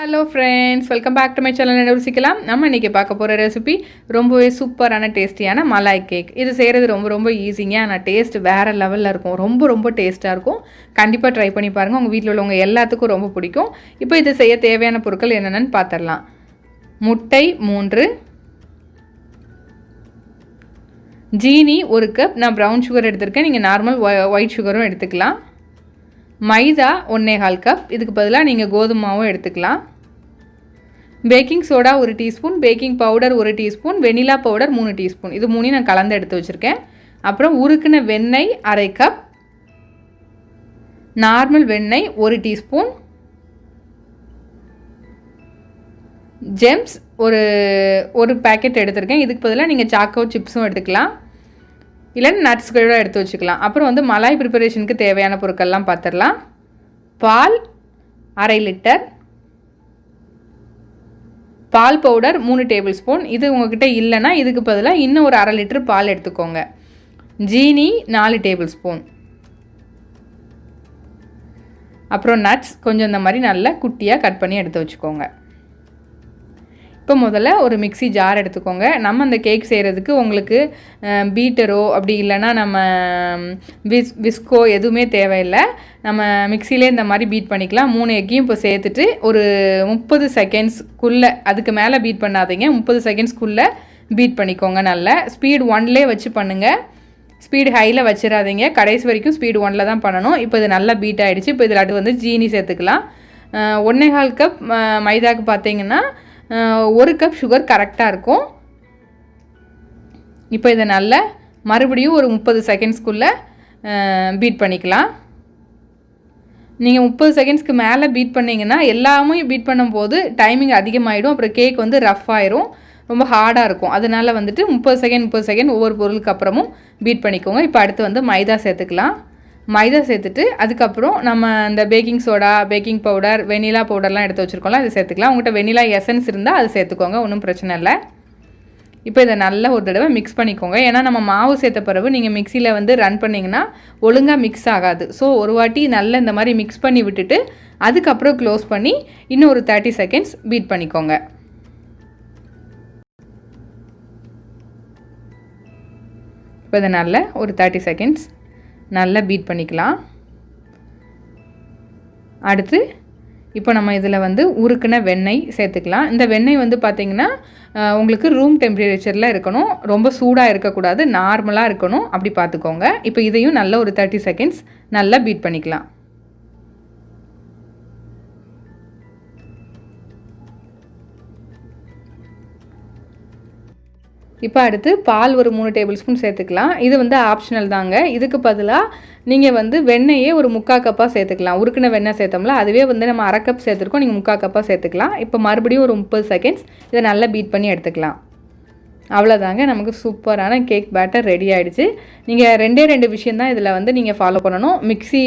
Hello friends, welcome back to my channel. ருசிக்கலாம். நம்ம இன்றைக்கி பார்க்க போகிற ரெசிபி ரொம்பவே சூப்பரான டேஸ்டியான மலாய் கேக். இது செய்கிறது ரொம்ப ஈஸிங்க. ஆனால் டேஸ்ட் வேறு லெவலில் இருக்கும். ரொம்ப டேஸ்ட்டாக இருக்கும். கண்டிப்பாக ட்ரை பண்ணி பாருங்கள். உங்கள் வீட்டில் உள்ளவங்க எல்லாத்துக்கும் ரொம்ப பிடிக்கும். இப்போ இது செய்ய தேவையான பொருட்கள் என்னென்னு பார்த்துடலாம். முட்டை 3, ஜீனி 1 கப். நான் ப்ரௌன் சுகர் எடுத்திருக்கேன். நீங்கள் நார்மல் ஒயிட் சுகரும் எடுத்துக்கலாம். மைதா 1.25 கப். இதுக்கு பதிலாக நீங்கள் கோதுமை மாவும் எடுத்துக்கலாம். Baking soda 1 teaspoon, baking powder 1 teaspoon, vanilla powder 3 teaspoon. இது 3 நான் கலந்து எடுத்து வச்சுருக்கேன். அப்புறம் உருக்குன வெண்ணெய் 1/2 கப், நார்மல் வெண்ணெய் 1 டீஸ்பூன், ஜெம்ஸ் ஒரு பேக்கெட் எடுத்திருக்கேன். இதுக்கு பதிலாக நீங்கள் சாக்கோ சிப்ஸும் எடுத்துக்கலாம், இல்லைன்னா நட்ஸ்களோட எடுத்து வச்சுக்கலாம். அப்புறம் வந்து மலாய் ப்ரிப்பரேஷனுக்கு தேவையான பொருட்கள்லாம் பார்த்துடலாம். பால் 1/2 லிட்டர், பால் பவுடர் 3 டேபிள் ஸ்பூன். இது உங்கள்கிட்ட இல்லைன்னா இதுக்கு பதிலாக இன்னும் ஒரு 1/2 லிட்டர் பால் எடுத்துக்கோங்க. ஜீனி 4 டேபிள் ஸ்பூன். அப்புறம் நட்ஸ் கொஞ்சம் இந்த மாதிரி நல்லா குட்டியாக கட் பண்ணி எடுத்து வச்சுக்கோங்க. இப்போ முதல்ல ஒரு மிக்சி ஜார் எடுத்துக்கோங்க. நம்ம அந்த கேக் செய்கிறதுக்கு உங்களுக்கு பீட்டரோ அப்படி இல்லைன்னா நம்ம விஸ்கோ எதுவுமே தேவையில்லை. நம்ம மிக்சிலே இந்த மாதிரி பீட் பண்ணிக்கலாம். 3 எக்கையும் இப்போ சேர்த்துட்டு ஒரு 30 செகண்ட்ஸ்க்குள்ளே, அதுக்கு மேலே பீட் பண்ணாதீங்க, 30 செகண்ட்ஸ்க்குள்ளே பீட் பண்ணிக்கோங்க. நல்லா ஸ்பீட் 1லே வச்சு பண்ணுங்கள். ஸ்பீடு ஹையில் வச்சிடாதீங்க. கடைசி வரைக்கும் ஸ்பீடு 1ல் தான் பண்ணணும். இப்போ இது நல்லா பீட் ஆகிடுச்சு. இப்போ இதில் வந்து ஜீனி சேர்த்துக்கலாம். 1.25 கப் மைதாக்கு பார்த்தீங்கன்னா 1 கப் சுகர் கரெக்டாக இருக்கும். இப்போ இதை நல்லா மறுபடியும் ஒரு 30 செகண்ட்ஸ்க்குள்ளே பீட் பண்ணிக்கலாம். நீங்கள் 30 செகண்ட்ஸ்க்கு மேலே பீட் பண்ணிங்கன்னா எல்லாமே பீட் பண்ணும்போது டைமிங் அதிகமாகிடும். அப்புறம் கேக் வந்து ரஃப் ஆயிரும், ரொம்ப ஹார்டாக இருக்கும். அதனால் வந்துட்டு 30 செகண்ட் ஒவ்வொரு பொருளுக்கு அப்புறமும் பீட் பண்ணிக்கோங்க. இப்போ அடுத்து வந்து மைதா சேர்த்துக்கலாம். மைதா சேர்த்துட்டு அதுக்கப்புறம் நம்ம இந்த baking soda, baking powder, vanilla பவுடர்லாம் எடுத்து வச்சுருக்கோம்ல, அது சேர்த்துக்கலாம். உங்கள்கிட்ட வெனிலா எசன்ஸ் இருந்தால் அது சேர்த்துக்கோங்க, ஒன்றும் பிரச்சனை இல்லை. இப்போ இதை நல்லா ஒரு தடவை மிக்ஸ் பண்ணிக்கோங்க. ஏன்னா நம்ம மாவு சேர்த்த பிறகு நீங்கள் மிக்சியில் வந்து ரன் பண்ணிங்கன்னா ஒழுங்காக மிக்ஸ் ஆகாது. ஸோ ஒரு வாட்டி நல்லா இந்த மாதிரி மிக்ஸ் பண்ணி விட்டுட்டு அதுக்கப்புறம் க்ளோஸ் பண்ணி இன்னும் ஒரு 30 செகண்ட்ஸ் பீட் பண்ணிக்கோங்க. இப்போ இதை நல்லா ஒரு 30 செகண்ட்ஸ் நல்லா பீட் பண்ணிக்கலாம். அடுத்து இப்போ நம்ம இதில் வந்து உருக்குன வெண்ணெய் சேர்த்துக்கலாம். இந்த வெண்ணெய் வந்து பார்த்திங்கன்னா உங்களுக்கு ரூம் டெம்பரேச்சரில் இருக்கணும், ரொம்ப சூடாக இருக்கக்கூடாது, நார்மலாக இருக்கணும், அப்படி பார்த்துக்கோங்க. இப்போ இதையும் நல்லா ஒரு 30 செகண்ட்ஸ் நல்லா பீட் பண்ணிக்கலாம். இப்போ அடுத்து பால் ஒரு 3 டேபிள் ஸ்பூன் சேர்த்துக்கலாம். இது வந்து ஆப்ஷனல் தாங்க. இதுக்கு பதிலாக நீங்கள் வந்து வெண்ணெயே ஒரு 3/4 கப்பாக சேர்த்துக்கலாம். உருக்குன வெண்ணெய் சேர்த்தோம்ல, அதுவே வந்து நம்ம 1/2 கப் சேர்த்துருக்கோம், நீங்கள் 3/4 கப்பாக சேர்த்துக்கலாம். இப்போ மறுபடியும் ஒரு 30 செகண்ட்ஸ் இதை நல்லா பீட் பண்ணி எடுத்துக்கலாம். அவ்வளோதாங்க, நமக்கு சூப்பரான கேக் பேட்டர் ரெடி ஆகிடுச்சு. நீங்கள் 2 விஷயம் தான் இதில் வந்து நீங்கள் ஃபாலோ பண்ணணும். மிக்ஸி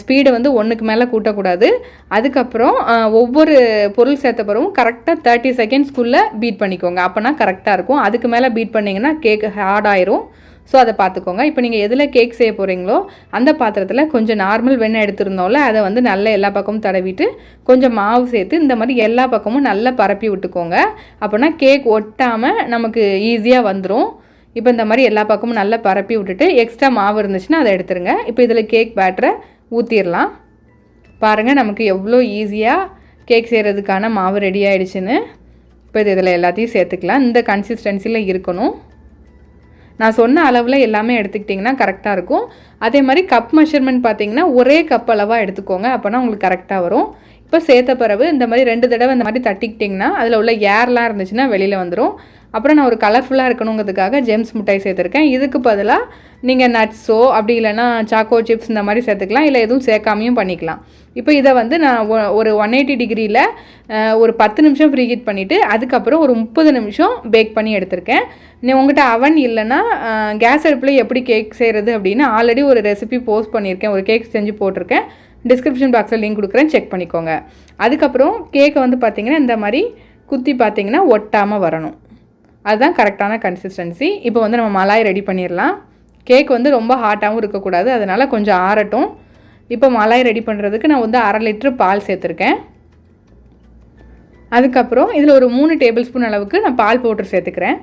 ஸ்பீடை வந்து 1க்கு மேலே கூட்டக்கூடாது. அதுக்கப்புறம் ஒவ்வொரு பொருள் சேர்த்த பிறகும் கரெக்டாக 30 செகண்ட்ஸ்க்குள்ளே பீட் பண்ணிக்கோங்க. அப்போனா கரெக்டாக இருக்கும். அதுக்கு மேலே பீட் பண்ணிங்கன்னா கேக் ஹார்ட் ஆயிரும். ஸோ அதை பார்த்துக்கோங்க. இப்போ நீங்கள் எதில் கேக் செய்ய போகிறீங்களோ அந்த பாத்திரத்தில் கொஞ்சம் நார்மல் வெண்ணெய் எடுத்துருந்தோம்ல, அதை வந்து நல்லா எல்லா பக்கமும் தடவிட்டு கொஞ்சம் மாவு சேர்த்து இந்த மாதிரி எல்லா பக்கமும் நல்லா பரப்பி விட்டுக்கோங்க. அப்போனா கேக் ஒட்டாமல் நமக்கு ஈஸியாக வந்துடும். இப்போ இந்த மாதிரி எல்லா பக்கமும் நல்லா பரப்பி விட்டுட்டு எக்ஸ்ட்ரா மாவு இருந்துச்சுன்னா அதை எடுத்துருங்க. இப்போ இதில் கேக் பேட்டரை ஊற்றிடலாம். பாருங்கள், நமக்கு எவ்வளோ ஈஸியாக கேக் செய்கிறதுக்கான மாவு ரெடி ஆகிடுச்சுன்னு. இப்போ இதில் எல்லாத்தையும் சேர்த்துக்கலாம். இந்த கன்சிஸ்டன்சியில் இருக்கணும். நான் சொன்ன அளவில் எல்லாமே எடுத்துக்கிட்டிங்கன்னா கரெக்டாக இருக்கும். அதே மாதிரி கப் மெஷர்மெண்ட் பார்த்திங்கன்னா ஒரே கப் அளவாக எடுத்துக்கோங்க. அப்போனா உங்களுக்கு கரெக்டாக வரும். இப்போ சேர்த்த பிறகு இந்த மாதிரி 2 தடவை இந்த மாதிரி தட்டிக்கிட்டிங்கன்னா அதில் உள்ள ஏர்லாம் இருந்துச்சுன்னா வெளியில் வந்துடும். அப்புறம் நான் ஒரு கலர்ஃபுல்லாக இருக்கணுங்கிறதுக்காக ஜெம்ஸ் மிட்டாய் சேர்த்துருக்கேன். இதுக்கு பதிலாக நீங்கள் நட்ஸோ அப்படி இல்லைன்னா சாக்கோ சிப்ஸ் இந்த மாதிரி சேர்த்துக்கலாம், இல்லை எதுவும் சேர்க்காமையும் பண்ணிக்கலாம். இப்போ இதை வந்து நான் ஒரு 180 டிகிரியில் ஒரு 10 நிமிஷம் ப்ரீஹீட் பண்ணிவிட்டு அதுக்கப்புறம் ஒரு 30 நிமிஷம் பேக் பண்ணி எடுத்திருக்கேன். உங்கள்கிட்ட அவன் இல்லைன்னா கேஸ் அடுப்பில் எப்படி கேக் செய்கிறது அப்படின்னு ஆல்ரெடி ஒரு ரெசிபி போஸ்ட் பண்ணியிருக்கேன், ஒரு கேக் செஞ்சு போட்டிருக்கேன். டிஸ்கிரிப்ஷன் பாக்ஸில் லிங்க் கொடுக்குறேன், செக் பண்ணிக்கோங்க. அதுக்கப்புறம் கேக்கை வந்து பார்த்திங்கன்னா இந்த மாதிரி குத்தி பார்த்திங்கன்னா ஒட்டாமல் வரணும். அதுதான் கரெக்டான கன்சிஸ்டன்சி. இப்போ வந்து நம்ம மலாய் ரெடி பண்ணிடலாம். கேக் வந்து ரொம்ப ஹாட்டாகவும் இருக்கக்கூடாது, அதனால் கொஞ்சம் ஆறட்டும். இப்போ மலாய் ரெடி பண்ணுறதுக்கு நான் வந்து 1/2 லிட்டர் பால் சேர்த்துருக்கேன். அதுக்கப்புறம் இதில் ஒரு 3 டேபிள் ஸ்பூன் அளவுக்கு நான் பால் பவுடர் சேர்த்துக்கிறேன்.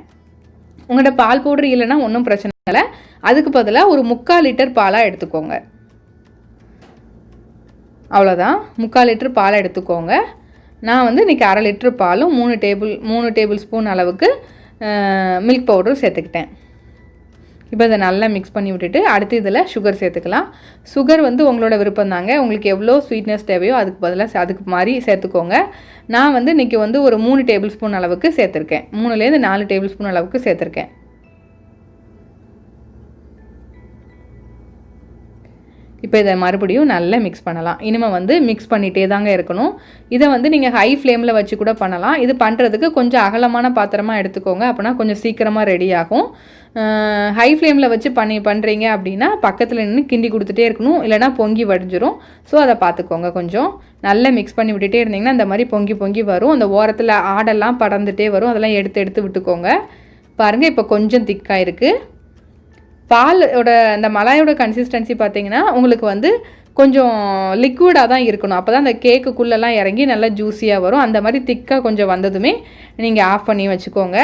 உங்கள்கிட்ட பால் பவுடர் இல்லைன்னா ஒன்றும் பிரச்சனை இல்லை. அதுக்கு பதிலாக ஒரு 3/4 லிட்டர் பாலாக எடுத்துக்கோங்க. அவ்வளோதான், 3/4 லிட்டர் பாலை எடுத்துக்கோங்க. நான் வந்து இன்றைக்கி 1/2 லிட்டர் பாலும் 3 டேபிள் ஸ்பூன் அளவுக்கு மில்க் பவுடரும் சேர்த்துக்கிட்டேன். இப்போ இதை நல்லா மிக்ஸ் பண்ணி விட்டுட்டு அடுத்து இதில் சுகர் சேர்த்துக்கலாம். சுகர் வந்து உங்களோட விருப்பம் தாங்க. உங்களுக்கு எவ்வளோ ஸ்வீட்னஸ் தேவையோ அதுக்கு பதிலாக அதுக்கு மாதிரி சேர்த்துக்கோங்க. நான் வந்து இன்றைக்கி வந்து ஒரு 3 டேபிள் ஸ்பூன் அளவுக்கு சேர்த்துருக்கேன். 3லேருந்து 4 டேபிள் ஸ்பூன் அளவுக்கு சேர்த்துருக்கேன். இப்போ இதை மறுபடியும் நல்லா மிக்ஸ் பண்ணலாம். இனிமேல் வந்து மிக்ஸ் பண்ணிகிட்டே தாங்க இருக்கணும். இதை வந்து நீங்கள் ஹை ஃப்ளேமில் வச்சு கூட பண்ணலாம். இது பண்ணுறதுக்கு கொஞ்சம் அகலமான பாத்திரமாக எடுத்துக்கோங்க, அப்படின்னா கொஞ்சம் சீக்கிரமாக ரெடி ஆகும். ஹை ஃப்ளேமில் வச்சு பண்ணுறீங்க அப்படின்னா பக்கத்தில் நின்று கிண்டி கொடுத்துட்டே இருக்கணும், இல்லைனா பொங்கி வடிஞ்சிரும். ஸோ அதை பார்த்துக்கோங்க. கொஞ்சம் நல்லா மிக்ஸ் பண்ணி விட்டுட்டே இருந்தீங்கன்னா இந்த மாதிரி பொங்கி பொங்கி வரும். அந்த ஓரத்தில் ஆடெல்லாம் படர்ந்துட்டே வரும், அதெல்லாம் எடுத்து விட்டுக்கோங்க. பாருங்கள், இப்போ கொஞ்சம் திக்காக இருக்குது. பாலோட அந்த மலாயோட கன்சிஸ்டன்சி பார்த்தீங்கன்னா உங்களுக்கு வந்து கொஞ்சம் லிக்விடாக தான் இருக்கணும். அப்போ தான் அந்த கேக்குக்குள்ளெல்லாம் இறங்கி நல்லா ஜூஸியாக வரும். அந்த மாதிரி திக்காக கொஞ்சம் வந்ததுமே நீங்கள் ஆஃப் பண்ணி வச்சுக்கோங்க.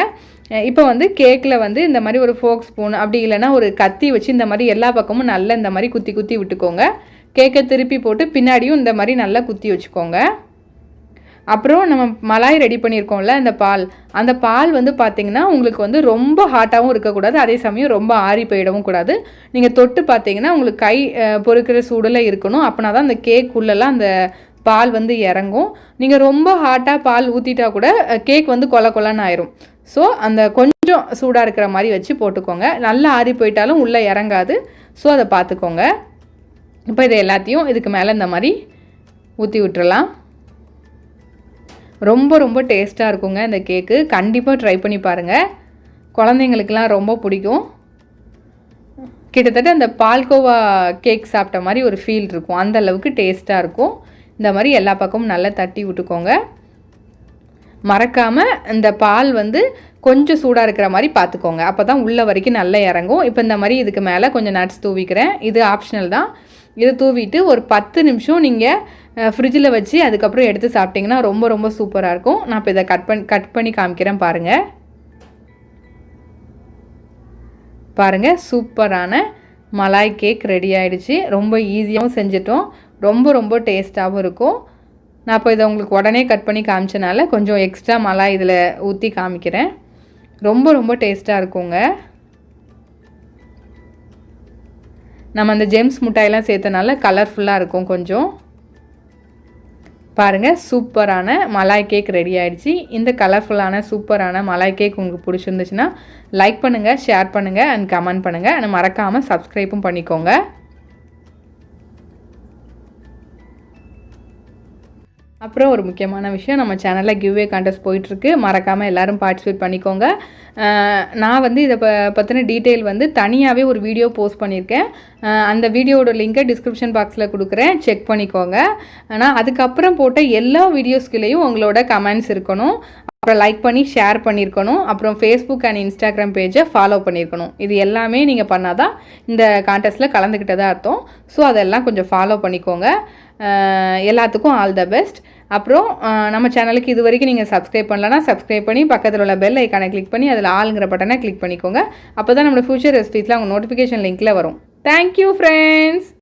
இப்போ வந்து கேக்கில் வந்து இந்த மாதிரி ஒரு ஃபோக் ஸ்பூன் அப்படி இல்லைனா ஒரு கத்தி வச்சு இந்த மாதிரி எல்லா பக்கமும் நல்லா இந்த மாதிரி குத்தி விட்டுக்கோங்க. கேக்கை திருப்பி போட்டு பின்னாடியும் இந்த மாதிரி நல்லா குத்தி வச்சுக்கோங்க. அப்புறம் நம்ம மலாய் ரெடி பண்ணியிருக்கோம்ல அந்த பால் வந்து பார்த்திங்கன்னா உங்களுக்கு வந்து ரொம்ப ஹாட்டாகவும் இருக்கக்கூடாது, அதே சமயம் ரொம்ப ஆறி போயிடவும் கூடாது. நீங்கள் தொட்டு பார்த்தீங்கன்னா உங்களுக்கு கை பொறுக்கிற சூடில் இருக்கணும். அப்படின்னா தான் அந்த கேக்குள்ளெல்லாம் அந்த பால் வந்து இறங்கும். நீங்கள் ரொம்ப ஹாட்டாக பால் ஊற்றிட்டா கூட கேக் வந்து கொலன்னு ஆயிரும். ஸோ அந்த கொஞ்சம் சூடாக இருக்கிற மாதிரி வச்சு போட்டுக்கோங்க. நல்லா ஆறி போயிட்டாலும் உள்ளே இறங்காது. ஸோ அதை பார்த்துக்கோங்க. இப்போ இதை எல்லாத்தையும் இதுக்கு மேலே இந்த மாதிரி ஊற்றி விட்டுறலாம். ரொம்ப ரொம்ப டேஸ்ட்டாக இருக்குங்க இந்த கேக்கு. கண்டிப்பாக ட்ரை பண்ணி பாருங்கள். குழந்தைங்களுக்கெல்லாம் ரொம்ப பிடிக்கும். கிட்டத்தட்ட அந்த பால்கோவா கேக் சாப்பிட்ட மாதிரி ஒரு ஃபீல் இருக்கும். அந்த அளவுக்கு டேஸ்ட்டாக இருக்கும். இந்த மாதிரி எல்லா பக்கமும் நல்லா தட்டி விட்டுக்கோங்க. மறக்காமல் இந்த பால் வந்து கொஞ்சம் சூடாக இருக்கிற மாதிரி பார்த்துக்கோங்க. அப்போ தான் உள்ள வரைக்கும் நல்லா இறங்கும். இப்போ இந்த மாதிரி இதுக்கு மேலே கொஞ்சம் நட்ஸ் தூவிக்கிறேன். இது ஆப்ஷனல் தான். இதை தூவிட்டு ஒரு 10 நிமிஷம் நீங்கள் ஃப்ரிட்ஜில் வச்சு அதுக்கப்புறம் எடுத்து சாப்பிட்டிங்கன்னா ரொம்ப ரொம்ப சூப்பராக இருக்கும். நான் இப்போ இதை கட் பண்ணி காமிக்கிறேன் பாருங்கள். சூப்பரான மலாய் கேக் ரெடி ஆகிடுச்சு. ரொம்ப ஈஸியாகவும் செஞ்சிட்டோம். ரொம்ப ரொம்ப டேஸ்ட்டாகவும் இருக்கும். நான் இப்போ இதை உங்களுக்கு உடனே கட் பண்ணி காமிச்சனால கொஞ்சம் எக்ஸ்ட்ரா மலாய் இதில் ஊற்றி காமிக்கிறேன். ரொம்ப ரொம்ப டேஸ்ட்டாக இருக்குங்க. நம்ம அந்த ஜெம்ஸ் மிட்டாயெல்லாம் சேர்த்தனால கலர்ஃபுல்லாக இருக்கும் கொஞ்சம். பாருங்கள், சூப்பரான மலாய் கேக் ரெடி ஆகிடுச்சு. இந்த கலர்ஃபுல்லான சூப்பரான மலாய் கேக் உங்களுக்கு பிடிச்சிருந்துச்சுன்னா லைக் பண்ணுங்கள், ஷேர் பண்ணுங்கள் அண்ட் கமெண்ட் பண்ணுங்கள். ஆனால் மறக்காமல் சப்ஸ்கிரைப்பும் பண்ணிக்கோங்க. அப்புறம் ஒரு முக்கியமான விஷயம், நம்ம சேனலில் கிவ்வே கான்டெஸ்ட் போயிட்டுருக்கு. மறக்காமல் எல்லோரும் பார்ட்டிசிபேட் பண்ணிக்கோங்க. நான் வந்து இதை பற்றின டீட்டெயில் வந்து தனியாகவே ஒரு வீடியோ போஸ்ட் பண்ணியிருக்கேன். அந்த வீடியோவோட லிங்கை டிஸ்கிரிப்ஷன் பாக்ஸில் கொடுக்குறேன், செக் பண்ணிக்கோங்க. ஆனால் அதுக்கப்புறம் போட்ட எல்லா வீடியோஸ்குள்ளேயும் உங்களோட கமெண்ட்ஸ் இருக்கணும். அப்புறம் லைக் பண்ணி ஷேர் பண்ணியிருக்கணும். அப்புறம் ஃபேஸ்புக் அண்ட் இன்ஸ்டாகிராம் பேஜை ஃபாலோ பண்ணியிருக்கணும். இது எல்லாமே நீங்கள் பண்ணால் தான் இந்த கான்டெஸ்ட்டில் கலந்துக்கிட்டதாக அர்த்தம். ஸோ அதெல்லாம் கொஞ்சம் ஃபாலோ பண்ணிக்கோங்க. எல்லாத்துக்கும் ஆல் த பெஸ்ட். அப்புறம் நம்ம சேனலுக்கு இது வரைக்கும் நீங்கள் சப்ஸ்கிரைப் பண்ணலன்னா சப்ஸ்கிரைப் பண்ணி பக்கத்தில் உள்ள பெல் ஐக்கானை கிளிக் பண்ணி அதில் ஆளுங்கிற பட்டனை கிளிக் பண்ணிக்கோங்க. அப்போ தான் நம்மளோட ஃபியூச்சர் ரெசிபீஸ்லாம் உங்கள் நோட்டிஃபிகேஷன் லிங்க்கில் வரும். Thank you friends.